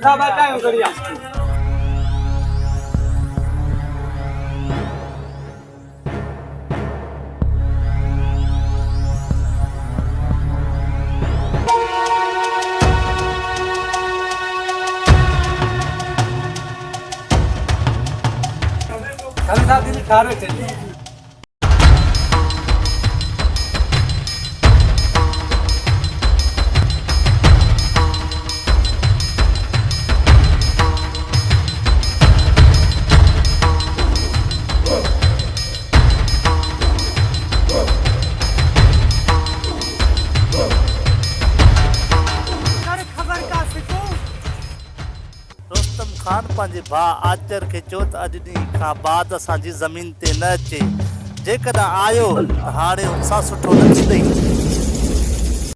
साहब क्या करिया कल साहब दिन खा रहे थे रुस्तम खान पंहिंजे भाउ आचर खे चयो त अॼु ॾींहं खां बाद असांजी ज़मीन ते न अचे जेकॾहिं आयो त हाणे हुन सां सुठो न थींदई।